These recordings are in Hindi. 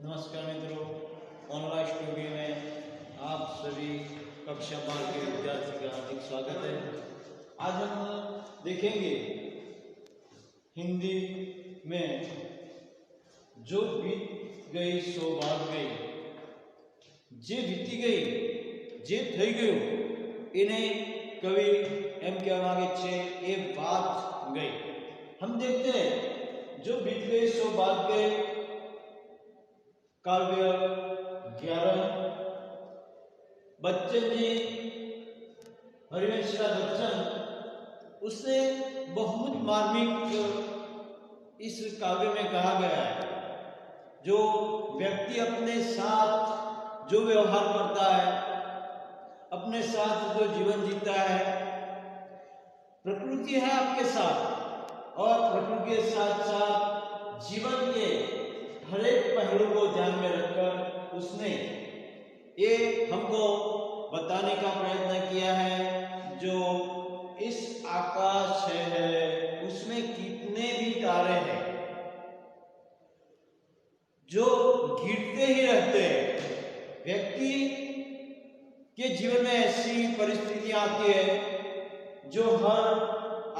नमस्कार मित्रों, ऑनलाइन स्टूडियो में आप सभी कक्षा 12 के विद्यार्थी का हार्दिक स्वागत है। आज हम देखेंगे हिंदी में जो बीत गई सो बात गई, जे बीती गई जे થઈ ગયું એને कवि एम कह मांगे छे ए बात गई। हम देखते हैं जो बीत गई सो बात गई काव्य 11 बच्चन जी हरिवंश बच्चन उसने बहुत मार्मिक इस काव्य में कहा गया है। जो व्यक्ति अपने साथ जो व्यवहार करता है, अपने साथ जो जीवन जीता है, प्रकृति है आपके साथ और प्रकृति के साथ साथ जीवन के हर एक पहलू को ध्यान में रखकर उसने ये हमको बताने का प्रयत्न किया है। जो इस आकाश है उसमें कितने भी तारे हैं जो गिरते ही रहते हैं। व्यक्ति के जीवन में ऐसी परिस्थितियां आती है जो हर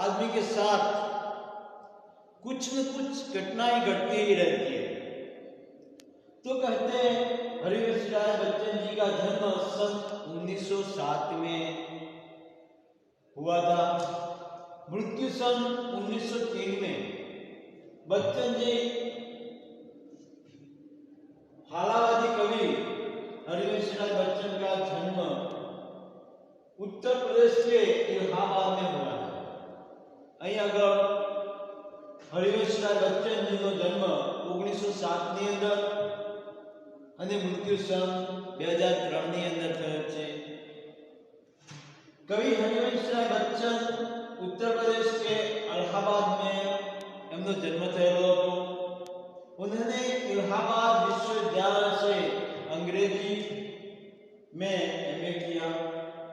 आदमी के साथ कुछ न कुछ घटनाएं घटती ही रहती है। तो कहते हैं हरिवंश राय बच्चन जी का जन्म सन 1907 में हुआ था, मृत्यु सन 1903 में। बच्चन जी हालावादी कवि हरिवंश राय बच्चन का जन्म उत्तर प्रदेश के इलाहाबाद में हुआ था। અહીં આગળ હરિવંશ રાય બચ્ચન જીનો જન્મ 1907 ની અંદર અને મૃત્યુ સન 2003 ની અંદર થયો છે। कवि हरिवंश राय बच्चन उत्तर प्रदेश के इलाहाबाद में एमनो जन्म थયેલો હતો। उन्होंने इलाहाबाद विश्वविद्यालय से अंग्रेजी में एमए किया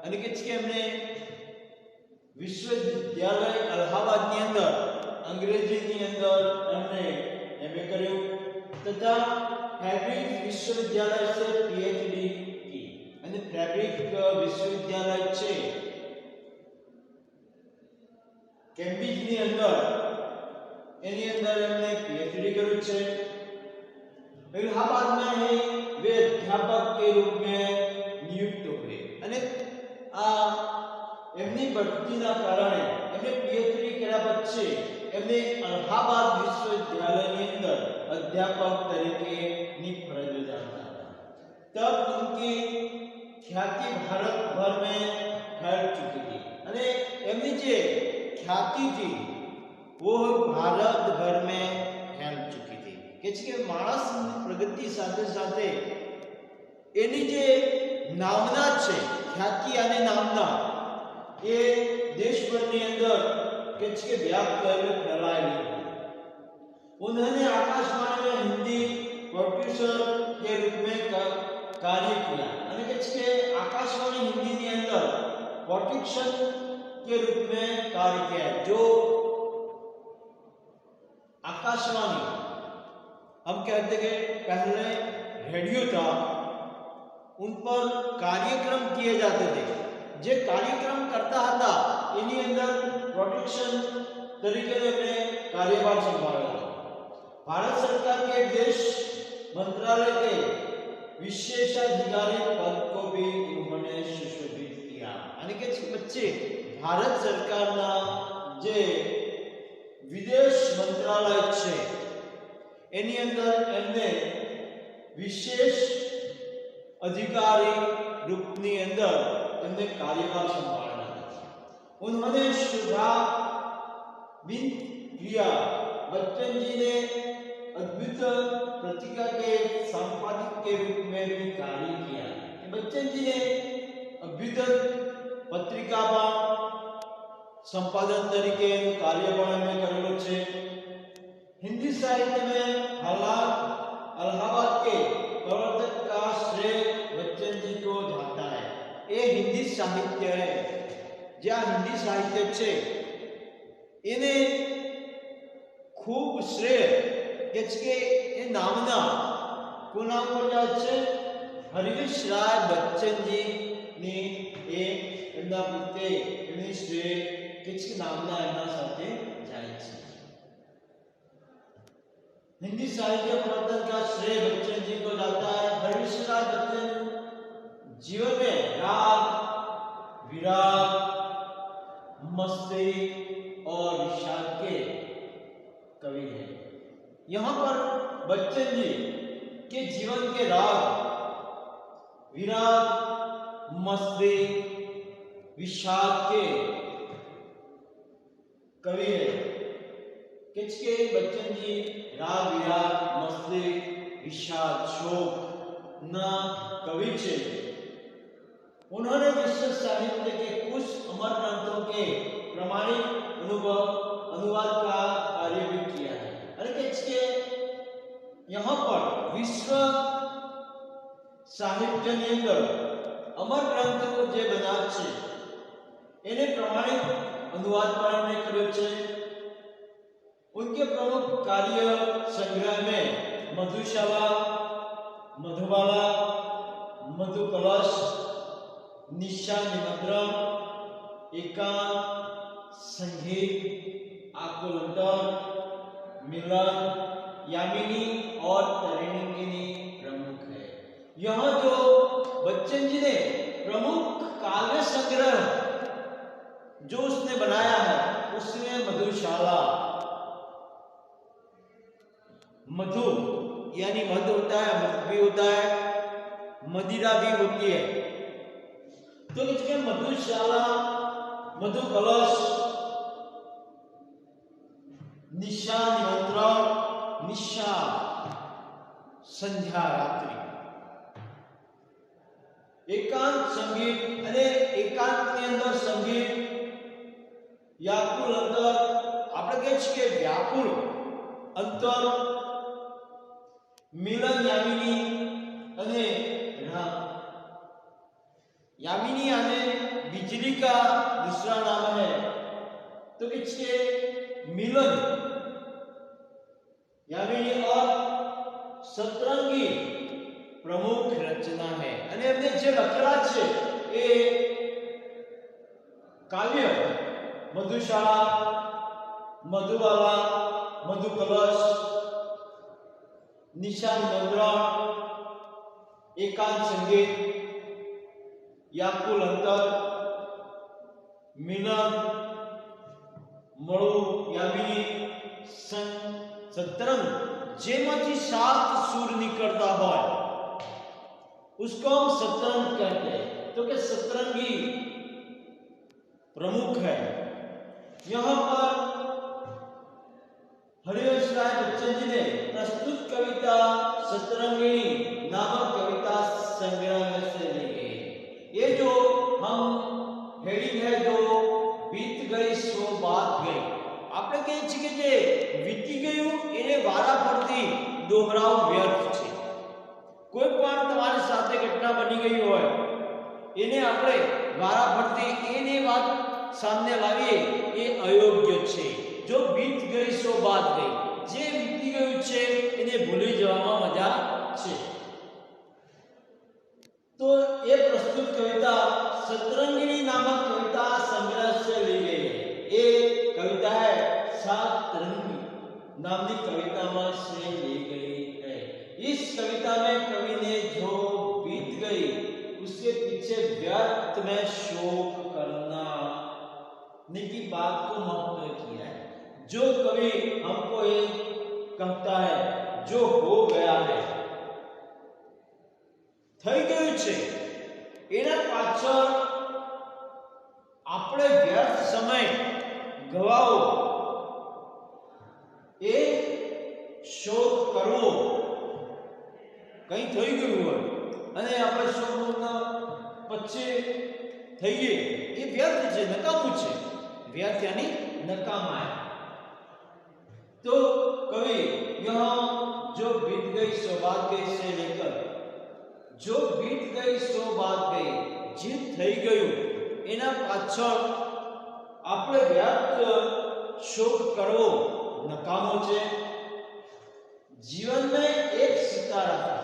અને કે એમણે विश्वविद्यालय इलाहाबाद ની અંદર अंग्रेजी ની અંદર એમણે एमए કર્યું तथा फैब्रिक विश्वविद्यालय से पीएचडी की અને फैब्रिक विश्वविद्यालय છે કેમ્બ્રિજ ની અંદર એની અંદર એમણે पीएचडी કર્યું છે। इलाहाबाद में ही वे अध्यापक के रूप में नियुक्त हुए અને आ એમની બઢતીના કારણે એમને પીએચડી કર્યા પછી એમને અલ્હાબાદ વિશ્વવિદ્યાલયની અંદર અધ્યાપક તરીકેની ફરજ બજાવતા હતા। तब उनकी ख्याति भारत भर में फैल चुकी थी અને એમની જે ખ્યાતિ थी वो भारत भर में फैल चुकी थी। કે માણસની પ્રગતિ સાથે સાથે એની જે નામના છે ખ્યાતિ અને નામના ये देश भर के अंदर के व्याप्त फैलाएगी। उन्होंने आकाशवाणी में हिंदी प्रोड्यूसर के रूप में कार्य किया અને કે आकाशवाणी हिंदी के अंदर प्रोडक्शन के रूप में कार्य किया। जो आकाशवाणी हम कहते हैं पहले रेडियो था, उन पर कार्यक्रम किए जाते थे। जे कार्यक्रम करता था એની અંદર પ્રોડક્શન તરીકે એમણે કાર્યભાર સંભાળ્યો। भारत सरकार के देश मंत्रालय के विशेषाधिकारी पद को भी उन्होंने सुशोभित किया અને કે બચ્ચે भारत सरकारना જે વિદેશ મંત્રાલય છે એની અંદર એમને વિશેષ અધિકારી રૂપની અંદર उन्होंने कार्यभार संभाला। उन्होंने शुभारंभ किया। बच्चन जी ने अद्भुत पत्रिका के संपादक के रूप में भी कार्य किया। बच्चन जी ने अद्भुत पत्रिका पर संपादन तरीके कार्य में करेलो छे। हिंदी साहित्य में इलाहाबाद के प्रवर्तक का श्रेय बच्चन जी को जाता है। ये हिंदी साहित्य है, ज्या हिंदी साहित्य छे एने खूब श्रेय के नामना कोना पर जाए छे हरीश राय बच्चन जी ने एक एमना प्रत्ये एमनी श्रेय किछ नामना एमना साथे जाए छे। हिंदी साहित्य प्रवर्तन का श्रेय बच्चन जी को जाता है। हरीश राय बच्चन जीवन में राग, विराग, मस्ती और विषाद के कवि हैं। यहाँ पर बच्चन जी के जीवन के राग, विराग, मस्ती, विषाद के कवि है। किसके बच्चन जी राग, विराग, मस्ती, विषाद, शोक ना कवि छे। उन्होंने विश्व साहित्य के कुछ अमर ग्रंथों के प्रमाणिक अनुवाद का कार्य भी किया है। अरे किसके यहाँ पर विश्व साहित्य ने अंदर अमर ग्रंथ को जे बना छे एने प्रमाणिक अनुवाद पर हमने कर्यो छे। उनके प्रमुख कार्य संग्रह में मधुशाला, मधुबाला, मधुकलश, निशा निमंत्रण, एकांत, संगीत, आकुलंतर, मिलन, यामिनी और तरिणिंगिनी प्रमुख है। यहाँ जो बच्चन जी ने प्रमुख काव्य संग्रह जो उसने बनाया है उसमें मधुशाला, मधु यानी मध होता है, मध भी होता है, मदिरा भी होती है। तो इसमें मधुशाला, मधुकलश, निशा निमंत्रण, निशा संध्या रात्रि, एकांत संगीत अने एकांत के अंदर संगीत, व्याकुल अंतर આપણે કહે છે કે વ્યાકુળ અંતર, મિલન यामिनी અને यामिनी यानी बिजली का दूसरा नाम है। तो किसके मिलन यामिनी और सतरंगी प्रमुख रचना है। અને એમને જે લખેલા છે એ काव्य मधुशाला, मधुबाला, मधुकलश, निशा निमंत्रण, एकांत संगीत, व्याकुल अंतर, मिलन, मळु यामिनी, सतरंग जेमांथी 7 सुर निकलता होय उसको हम सतरंग कहते हैं। तो कि सतरंगी प्रमुख है। यहाँ पर हरिवंश राय बच्चन जी ने प्रस्तुत कविता सतरंगिणी नामक कविता संग्रह में से ली गई। ये जो हम हेडिंग है जो बीत गई सो बात गई, आपने कही छे के जे वीती गયું એને વારા ફરતી દોહરાવ વ્યર્થ છે। કોઈ પણ તમારી સાથે ઘટના બની ગઈ હોય એને આપણે વારા ફરતી એની વાત सामने लाવીએ એ અયોગ્ય છે। जो बीत गई सो बात गई, જે વીતી ગયું છે એને ભૂલી જવામાં મજા છે। तो ये प्रस्तुत कविता सतरंगिणी नामक कविता संग्रह से ली गई है। ये कविता है सतरंगी नामनी कविता में से ली गई है। इस कविता में कवि ने जो बीत गई उसके पीछे व्यर्थ में शोक करना की बात को महत्व किया है। जो कवि हमको ये कहता है जो हो गया है થઈ ગયું છે એના પાછળ આપણે વ્યર્થ સમય ગવાવો એ શોક કરવો, કઈ થઈ ગયું હોય અને આપણે શોક પછી થઈએ એ વ્યર્થ છે, નકામું છે। व्यर्थ यानी नकामा है। तो कवि यहाँ जो बीत गई सो बात गई से लेकर जो बीत गई सो बात गई जे થઈ ગયું એના પાછળ આપણે વ્યર્થ શોક કરવો નકામો છે। जीवन में एक सितारा था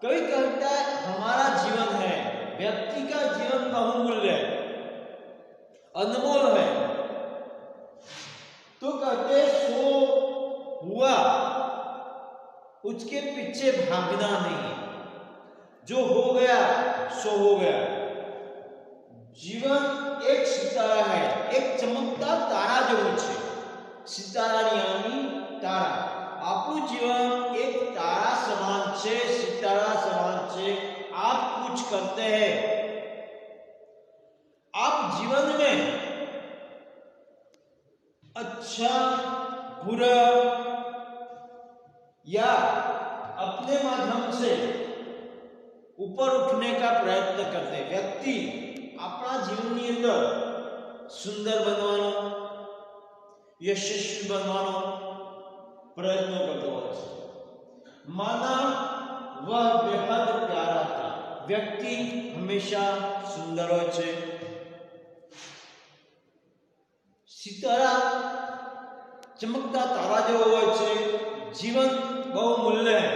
कवि कहता है हमारा जीवन है, व्यक्ति का जीवन बहुमूल्य है, अनमोल है। तो कहते सो हुआ उसके पीछे भागना नहीं, जो हो गया सो हो गया। जीवन एक सितारा है, एक चमकता तारा જેવું છે। સિતારાની આની તારા, આપણું जीवन एक तारा समान છે, सितारा समान છે। आप कुछ करते हैं, आप जीवन में अच्छा बुरा या अपने माध्यम से ऊपर उठने का प्रयत्न करते हैं। व्यक्ति अपना जीवन ની અંદર સુંદર બનવાનો, यशस्वी बनવાનો प्रयत्न करते હોય છે। माना वह बेहद प्यारा था, व्यक्ति हमेशा सुंदर હોય છે। सितारा चमकता तारा જેવો હોય છે। जीवन बहुमूल्य है,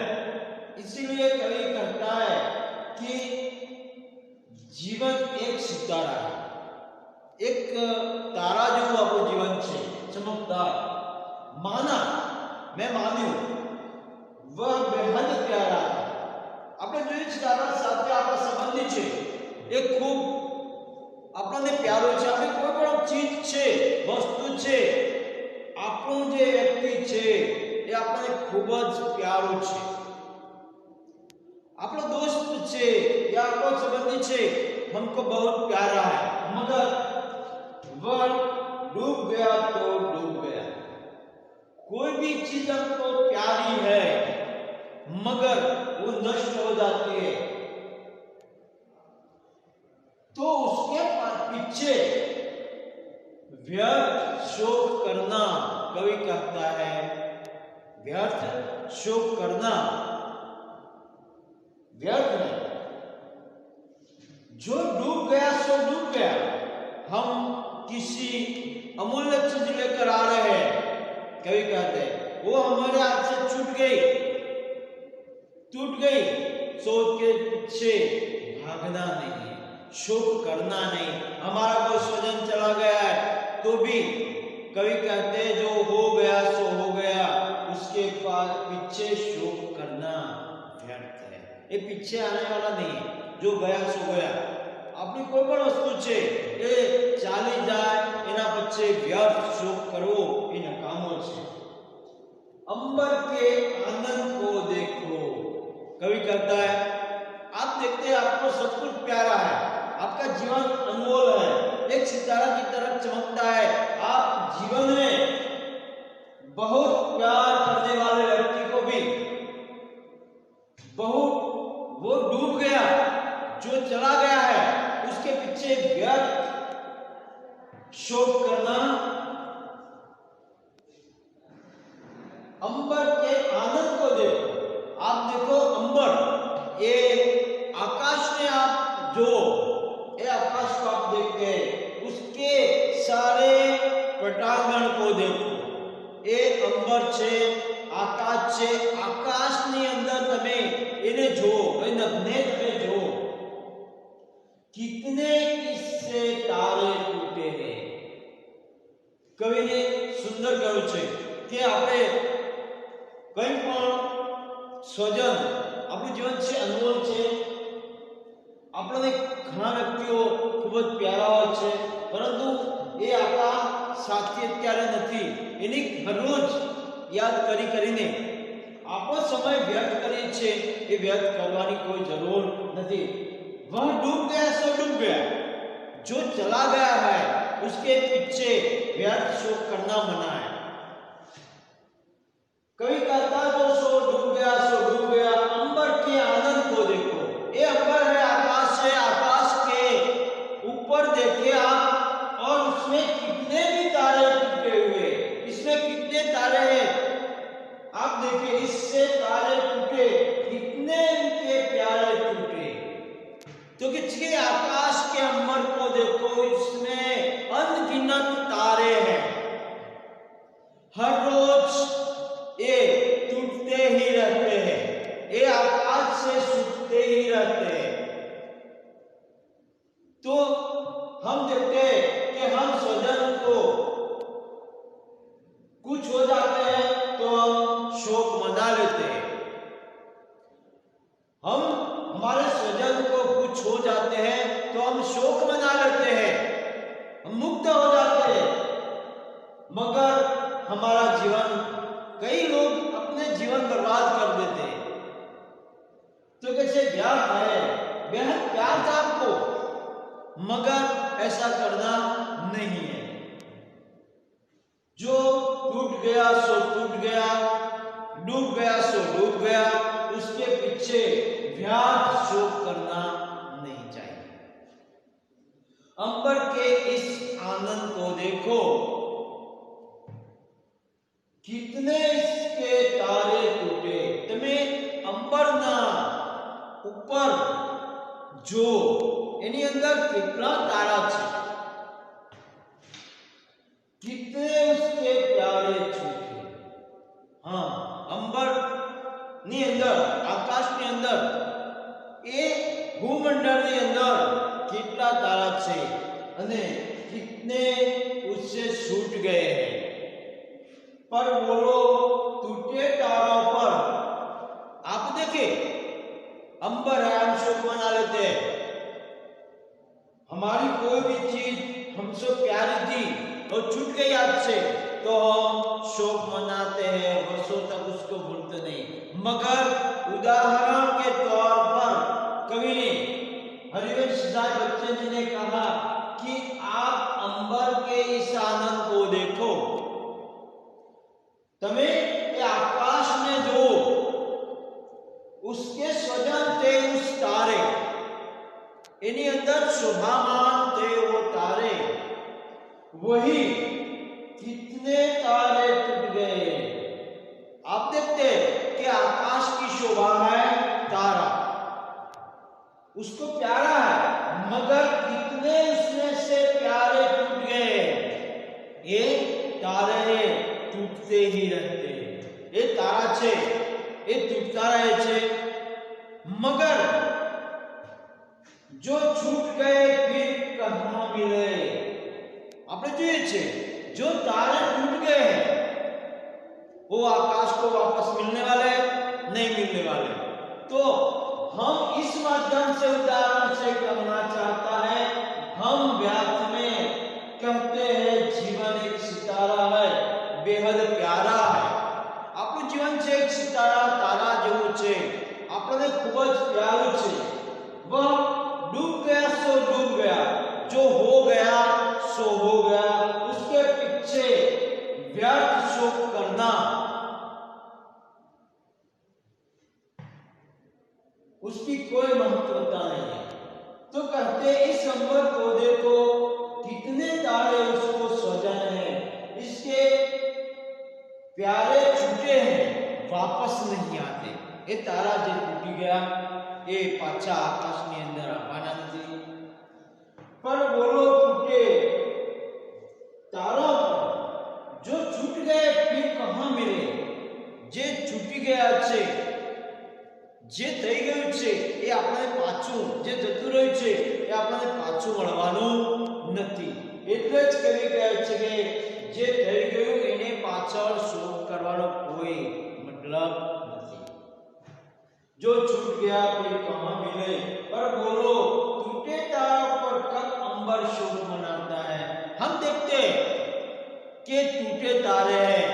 इसीलिए कवि कहता है कि जीवन एक सितारा है, एक तारा જેવું આપણું જીવન છે, चमकदार। माना मैं मान्યું वह बेहद प्यारा है। આપણે જોઈએ છે તારા સાથે આપણા સંબંધી છે એ ખૂબ આપણને પ્યારો છે। આપણે કોઈ પણ ચીજ છે, વસ્તુ છે, આપણું જે વ્યક્તિ છે એ આપણને ખૂબ જ પ્યારો છે। આપણો दोस्त છે या આપણો સંબંધી છે हमको बहुत प्यारा है, मगर वह डूब गया तो डूब गया। कोई भी चीज हमको प्यारी है मगर वो नष्ट हो जाती है तो उसके पीछे व्यर्थ शोक करना, कवि कहता है व्यर्थ शोक करना व्यर्थ है। जो डूब गया सो डूब गया। हम किसी अमूल्य चीज लेकर आ रहे हैं, कवि कहते हैं वो हमारे हाथ से छूट गई, टूट गई, सो के पीछे भागना नहीं, शोक करना नहीं। हमारा कोई स्वजन चला गया है तो भी कवि कहते हैं जो हो गया सो हो गया, उसके पीछे शोक करना व्यर्थ है। ये पीछे आने वाला नहीं, जो गया सो गया। अपनी कोई पण वस्तु છે એ ચાલી જાય એના પછી વ્યર્થ શોક કરવો એ નકામો છે। अंबर के आनंद को देखो, कवि कहता है आप देखते हैं आपको सब कुछ प्यारा है, आपका जीवन अनमोल है, एक सितारा की तरह चमकता है। आप जीवन में बहुत प्यार करने वाले व्यक्ति को भी बहुत वो डूब गया, जो चला गया है, उसके पीछे व्यर्थ शोक करना। अंबर के आनंद को देखो, आप देखो अंबर, ये आकाश में आप जो ये आकाश को आप देखते हैं, उसके सारे पटांगण को देखो। ये अंबर छे, आकाश छे, आकाशनी अंदर तमे એને જો, એ નભને તમે જો, कितने इससे तारे टूटे हैं। कवि ने सुंदर कह્યું છે કે આપણે કંઈ પણ સ્વજન, આપણું જીવન છે અનમોલ છે। આપણને ઘણા વ્યક્તિઓ ખૂબ જ પ્યારા હોય છે, પરંતુ એ આપણા સાથી અત્યારે નથી, એની હરરોજ યાદ કરીને આપણો સમય વ્યર્થ કરીએ છીએ। એ વ્યર્થ કરવાની કોઈ જરૂર નથી। वह डूब गया सो डूब गया, जो चला गया है उसके पीछे व्यर्थ शोक करना मना है। कवि कहता जो सो डूब गया सो डूब गया। अंबर के आनंद को देखो, ये अंबर है, आकाश है, आकाश के ऊपर देखे आप और उसमें कितने भी तारे टूटे हुए, इसमें कितने तारे हैं आप देखिए, इससे तारे टूटे, कितने इनके प्यारे टूटे। तो कि आकाश के अंबर को देखो, इसमें अनगिनत तारे हैं, हर रोज ये टूटते ही रहते हैं। ये आकाश से बेहद प्यार था आपको, मगर ऐसा करना नहीं है। जो टूट गया सो टूट गया, डूब गया सो डूब गया, उसके पीछे व्यर्थ शोक करना नहीं चाहिए। अंबर के इस आनंद को देखो, कितने इसके तारे टूटे। તમે અંબરના ઉપર જો એની અંદર કેટલા તારા છે, कितने उसके प्यारे छूटे। हाँ, अंबर ની અંદર, આકાશની અંદર, એ ભૂમંડળની અંદર કેટલા તારા છે અને कितने उससे छूट गए हैं। पर बोलो टूटे तारों पर आप देखे, अंबर है, हम शोक मना लेते हैं। हमारी कोई भी चीज हमसे प्यारी थी और छूट गई आपसे तो हम शोक मनाते हैं, वर्षों तक उसको भूलते नहीं। मगर उदाहरण के तौर पर कवि ने, हरिवंश बच्चन जी ने कहा कि आप अंबर के इस आनंद को देखो। तमे ये आकाश में जो उसके स्वजन थे, उस तारे इन्हीं अंदर शोभामान थे वो तारे, वही कितने तारे टूट गए। आप देखते कि आकाश की शोभा है तारा, उसको प्यारा है, मगर कितने उसमें से प्यारे टूट गए। ये तारे टूटते ही रहते, ये तारा छे ये टूटता रहे छे, मगर जो छूट गए फिर कहां मिले। आपने જોઈએ છે, जो तारे टूट गए हैं वो आकाश को वापस मिलने वाले नहीं मिलने वाले। तो हम इस माध्यम से उदाहरण से कहना चाहता है, हम व्यर्थ में कहते हैं जीवन एक सितारा है, बेहद प्यारा है। આપણું જીવન છે એક સિતારા તારા જેવું છે, આપણને ખૂબ જ પ્યારું છે। वह डूब गया सो डूब गया, जो हो गया सो हो गया, उसके पीछे व्यर्थ शोक करना, उसकी कोई महत्वता नहीं है। तो कहते इस अंबर को देखो, कितने तारे उसको स्वजन है, इसके प्यारे छूटे हैं, वापस नहीं आते। ये तारा जो टूटी गया ये पाछा आकाशની અંદર આવવાના નથી। पर बोलो टूटे तारों पर जो छूट गए फिर कहां मिले। जे छूटी गया છે, જે થઈ ગયું છે એ આપણે પાછું, જે જતું રહ્યું છે એ આપણે પાછું મળવાનું નથી। એટલે જ કવિ કહે છે કે જે થઈ ગયું એને પાછળ શોક કરવાનો કોઈ મતલબ નથી। जो छूट गया फिर कहां मिले। पर बोलो टूटे तारों पर कब अंबर शोक मनाता है। हम देखते कि टूटे तारे हैं,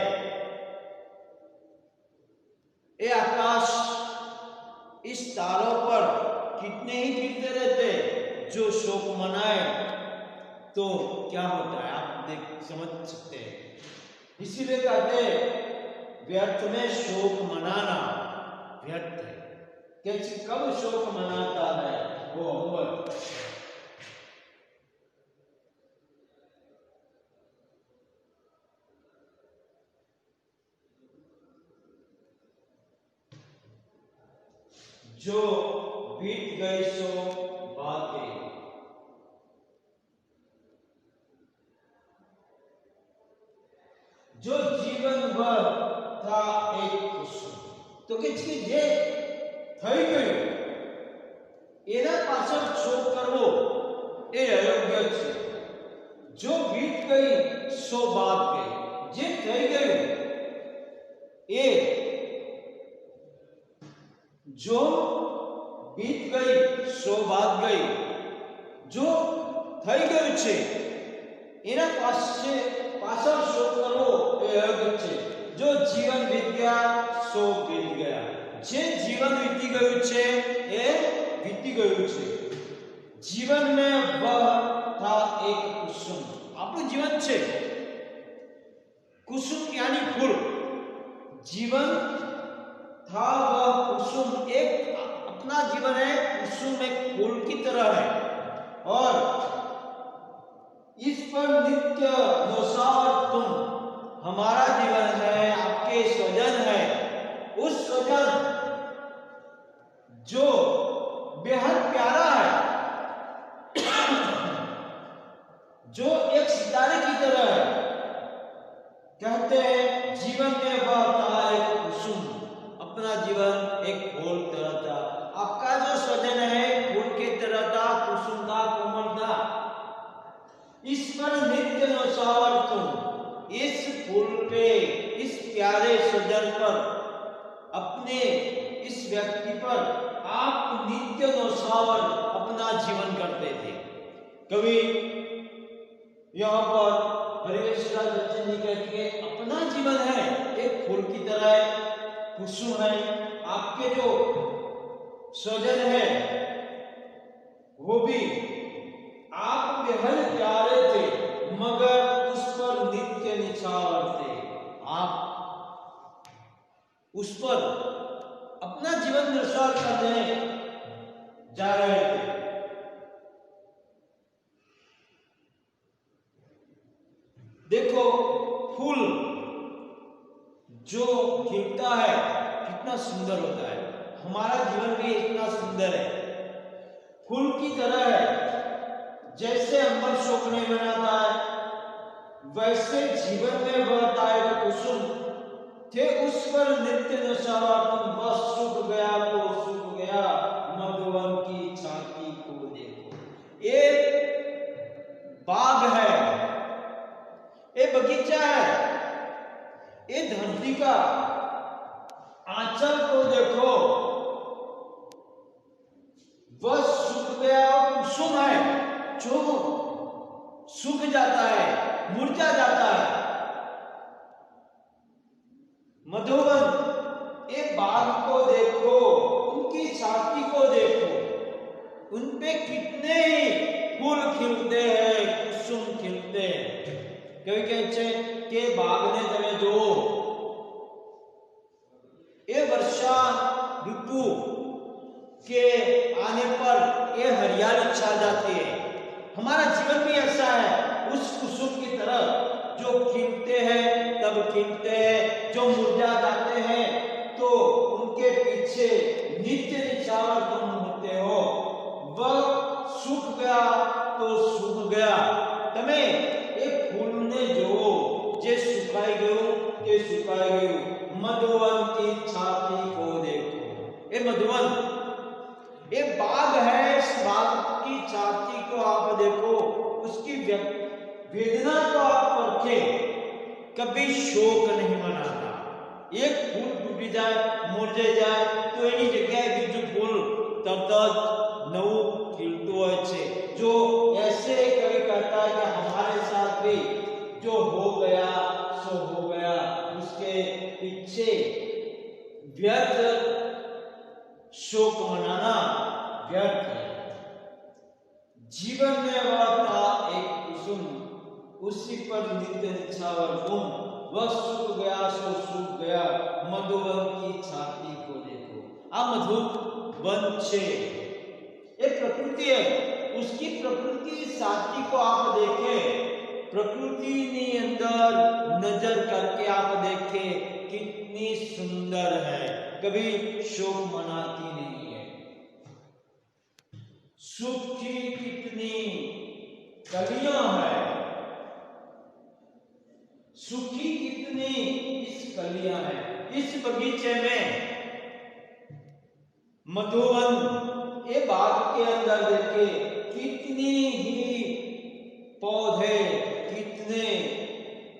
ये आकाश इस तारों पर कितने ही गिरते रहते, जो शोक मनाए तो क्या होता है आप देख समझ सकते हैं। इसीलिए कहते व्यर्थ में शोक मनाना व्यर्थ है। कि कब शोक मनाता है वो अंबर। जो बीत गई सो बातें, जो जीवन भर था एक कुसुम। तो कि जे થઈ ગયું એના પાછળ શોક કરવો એ અયોગ્ય છે। જો बीत गई सो बात गई, જે થઈ ગયું એ, जो बीत गई सो बात गई, जो થઈ ગયું છે એના પાછળ શોક કરવો એ અયોગ્ય છે। जो जीवन बीत गया सो बीत गया, જે જીવન વીતી ગયું છે એ વીતી ગયું છે. જીવન में वह था एक कुसुम. આપણું જીવન છે कुसुम यानी फूल. जीवन था वह कुसुम, एक अपना जीवन है कुसुम, एक फूल की तरह है और इस पर नित्य नुसार तुम. हमारा जीवन है, आपके स्वजन है, उस स्वजन जो बेहद प्यारा है, जो एक सितारे की तरह है. कहते हैं जीवन में वह था एक कुसुम, अपना जीवन एक फूल तरह था. आपका जो स्वजन है फूल के तरह था, कुसुम था, कोमल था. इस पर नित्य न्यौछावर तुम. इस फूल पे, इस प्यारे स्वजन पर, अपने इस व्यक्ति पर आप नित्य न्यौछावर अपना जीवन करते थे. कभी यहाँ पर हरिवंशराज बच्चन जी कहते हैं अपना जीवन है एक फूल की तरह है, कुसुम है. आपके जो स्वजन है वो भी आप बेहद प्यारे थे मगर उस पर नित्य निछावर थे. आप उस पर अपना जीवन निछावर करने जा रहे थे. देखो फूल जो खिलता है कितना सुंदर होता है. हमारा जीवन भी इतना सुंदर है, फूल की तरह है. जैसे अंबर शोक नहीं बनाता है वैसे जीवन में बहता है कुसुम थे, उस पर नित्य नशावा तुम. बस सूख गया तो सूख गया, मधुवन की छाती को देखो. ये बाग है, ये बगीचा है, ये धरती का आंचल को देखो, वह सूख गया. कुसुम है जो सूख जाता है, मुरझा जाता है. मधुवन, ये बाग को देखो, उनकी छाती को देखो, उनपे कितने ही फूल खिलते हैं, कुसुम खिलते हैं. कभी कहते हैं कि बाग ने તમે જો ये वर्षा ऋतु के आने पर ये हरियाली छा जाती है. हमारा जीवन भी ऐसा है, उस कुसुम की तरह जो खिलते हैं तब खिलते हैं, जो मुरझा जाते हैं तो उनके पीछे नित्य निछावर तुम होते हो. वह सूख गया तो सूख गया. તમે एक फूल ने जो जे सुखाई गयो के सुखाई गयो. मधुवन की छाती को देखो. ये मधुवन, ये बाग है, इस बाग की छाती को आप देखो, उसकी वेदना को आप परखे. कभी शोक नहीं मनाता. एक फूल टूट जाए, मुरझाई जाए तो એની જગ્યાએ બીજું ફૂલ તરત જ નવું ખીલતું હોય છે. जो ऐसे कभी कहता है कि हमारे साथ भी जो हो गया सो हो गया, उसके पीछे व्यर्थ शोक मनाना व्यर्थ है. जीवन में वह था एक कुसुम, उसी पर नित्य निछावर तुम. वह सूख गया सो सूख गया, मधुवन की छाती को देखो. आ मधुवन छे, ये प्रकृति है. उसकी प्रकृति छाती को आप देखें, प्रकृति ની અંદર नजर करके आप देखें कितनी सुंदर है, कभी शोक मनाती नहीं है. सुख की कितनी कलियां है, सुखी कितनी इस कलियां है. इस बगीचे में मधुवन, ये बाग के अंदर देखे कितनी ही पौधे, कितने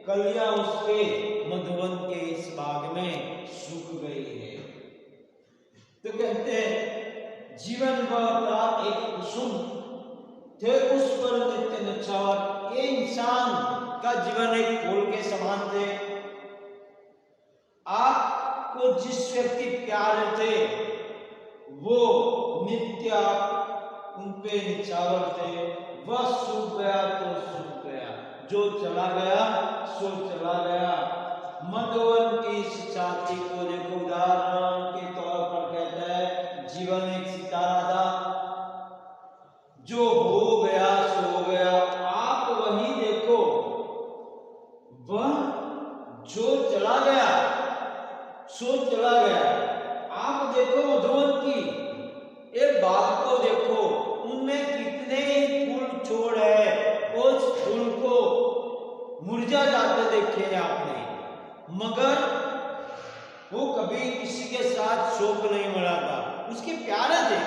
कलियां उसके मधुवन के इस बाग में सूख गई है. तो कहते हैं जीवन वह एक कुसुम थे, उस पर नित्य निछावर. ये इंसान का जीवन एक फूल के समान थे. आपको जिस व्यक्ति प्यारे थे वो नित्य आप उन पे निछावर थे, वह सूख गया तो सूख गया, जो चला गया सो चला गया। मधुवन की इस छाती को देखो, उदाहरण के तौर पर कहता है जीवन एक सितारा था, जो हो गया सो हो गया। आप वही देखो, वह जो चला गया सो चला गया। आप देखो मधुवन की एक बाग को देखो, उनमें कितने फूल छोड़ है, उस फूल को मुरझा जाते देखे हैं आपने, मगर वो कभी किसी के साथ शोक नहीं मनाता, उसके प्यारे थे।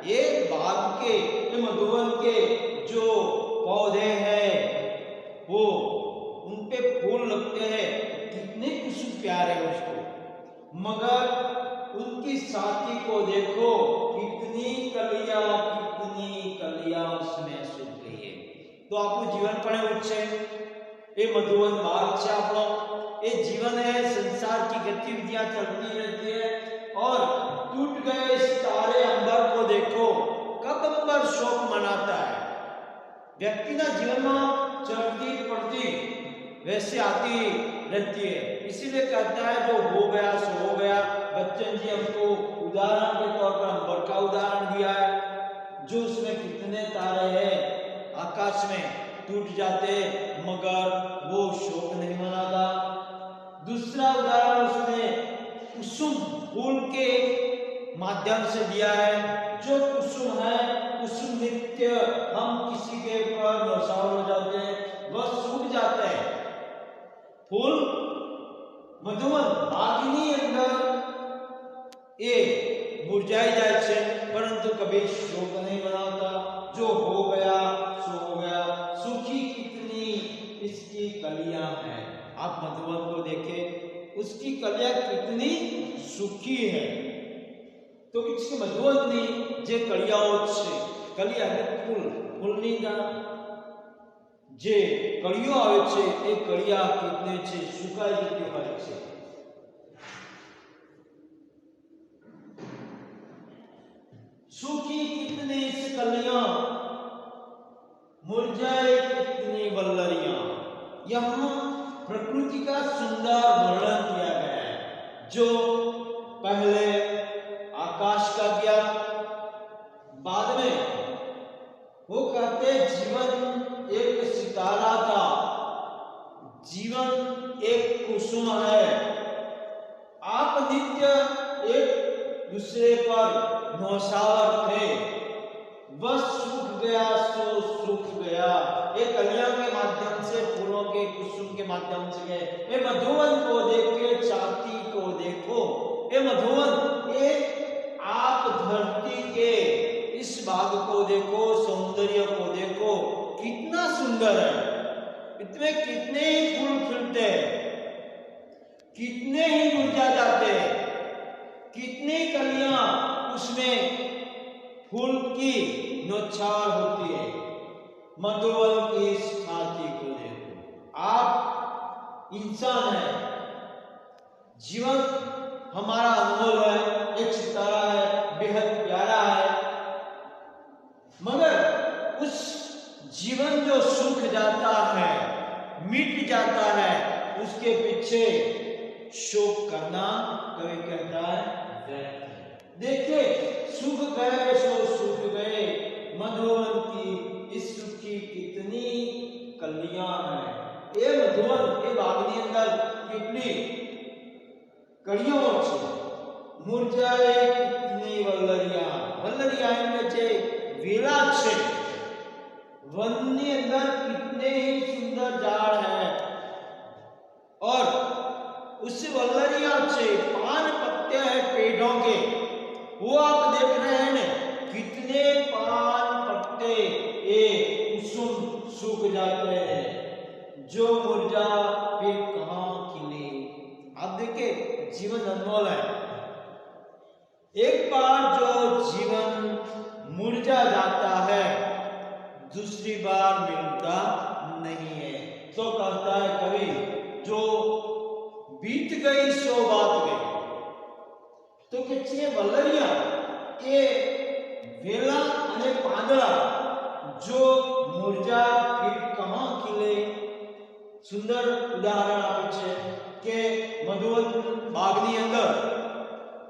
ये बाग के, ये मधुवन के जो पौधे हैं वो उन पे फूल लगते हैं, कितने कुछ प्यारे हैं उसको, मगर उनकी साथी को देखो, कितनी कलियां उसमें सूख गई है। तो आपको जीवन पड़े उच्चे ये मधुवन बाग से आपको ये जीवन है, संसार की गतिविधियां चलती रहती है और टूट गए सितारे अंबर को देखो, कब अंबर शोक मनाता है। व्यक्ति ना जीवन में चलती पड़ती वैसे आती रहती है, इसीलिए कहता है जो हो गया सो हो गया। बच्चन जी हमको उदाहरण के तौर पर अंबर का उदाहरण दिया है, जो उसमें कितने तारे हैं आकाश में, टूट जाते मगर वो शोक नहीं मनाता। दूसरा उदाहरण उसने कुसुम फूल के माध्यम से दिया है, जो कुसुम है, कुसुम नित्य हम किसी के ऊपर नौसावर हो जाते हैं, वह सूख जाते हैं। फूल मधुवन बागनी अंदर ये मुरझाई जाए छे, परंतु कभी शोक नहीं मनाता, जो हो गया सो हो गया। सूखी कितनी इसकी कलियां हैं, आप मधुवन को देखें, उसकी कलियां कितनी सूखी है। तो इसके मधुवन नहीं जे कलियाओ छे, कलिया फूल फूलनी ना जे कलियो आवे छे, ए कलिया कितने छे सुकाई जती होय छे। सूखी कितनी कलियां, मुरझाए कितनी वल्लरियां। यहाँ प्रकृति का सुंदर वर्णन किया गया है, जो पहले आकाश का किया, बाद में वो कहते जीवन एक सितारा था, जीवन एक कुसुम है। आप नित्य एक दूसरे पर नौसावर थे, बस सूख गया सो सूख गया। ये कलियां के माध्यम से, फूलों के कुसुम के माध्यम से गए। ये मधुवन को देख के छाती को देखो, ये मधुवन, ये आप धरती के इस बाग को देखो, सौंदर्य को देखो, कितना सुंदर है। इसमें कितने ही फूल खिलते हैं, कितने ही मुरझा जाते हैं, कितनी कलियां उसमें फूल की नौछावर होती है। मधुवन की छाती को देखो, आप इंसान है, जीवन हमारा अनमोल है, एक सितारा है, बेहद प्यारा है, मगर उस जीवन जो सूख जाता है, मिट जाता है, उसके पीछे शोक करना कभी कहता है। देखिए सूख गए सो सूख गए, मधुवन की इस सूखी कितनी कलियां हैं। ये मधुवन ये बागनी अंदर कितनी कलियां छे, मुरझाए कितनी वल्लरियां, वल्लरियां में छे वेला छे, वननी अंदर कितने ही सुंदर झाड़ है, और उस वल्लरियां से पान पत्ते हैं पेड़ों के, वो आप देख रहे हैं ना, कितने पान पत्ते ये कुसुम सूख जाते हैं, जो मुरझा फिर कहां खिले। आप देखिए जीवन अनमोल है, एक बार जो जीवन मुरझा जाता है दूसरी बार मिलता नहीं है। तो कहता है कवि, जो बीत गई सो बात गई। तो कितनी वल्लरियां એ વેલા અને પાંદડા જો મુરઝા फिर कहां खिले सुंदर उदाहरण आपे छे के मधुवन बागनी अंदर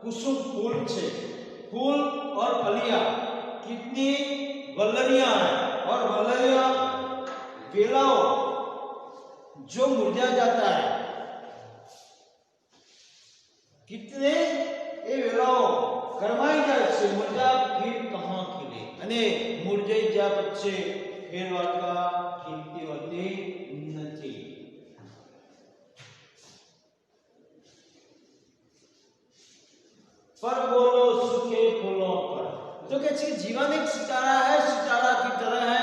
कुसुम फूल छे फूल और फलियां कितनी वल्लरियां है और वल्लरियां वेलाओ जो मुरझा जाता है कितने ये वेलाओ करमाई जाए छे मुरझा फिर कहां खिले अने मुरझाई जा पछे फेर वाटका खिलती होती નથી पर बोलो सूखे फूलों पर तो कहते जीवन एक सितारा है सितारा की तरह है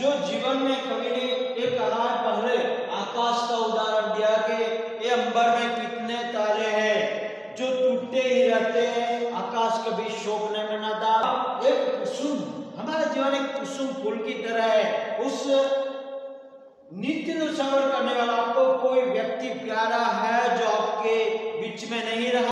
जो जीवन में कवि ने एक कहा पहले आकाश का उदाहरण दिया कि ये अंबर में कितने तारे हैं जो टूटते ही रहते हैं आकाश कभी शोक नहीं मनाता एक कुसुम हमारा जीवन एक कुसुम फूल की तरह है उस नित्य नुसंवर करने वाला आपको कोई व्यक्ति प्यारा है जो आपके बीच में नहीं रहा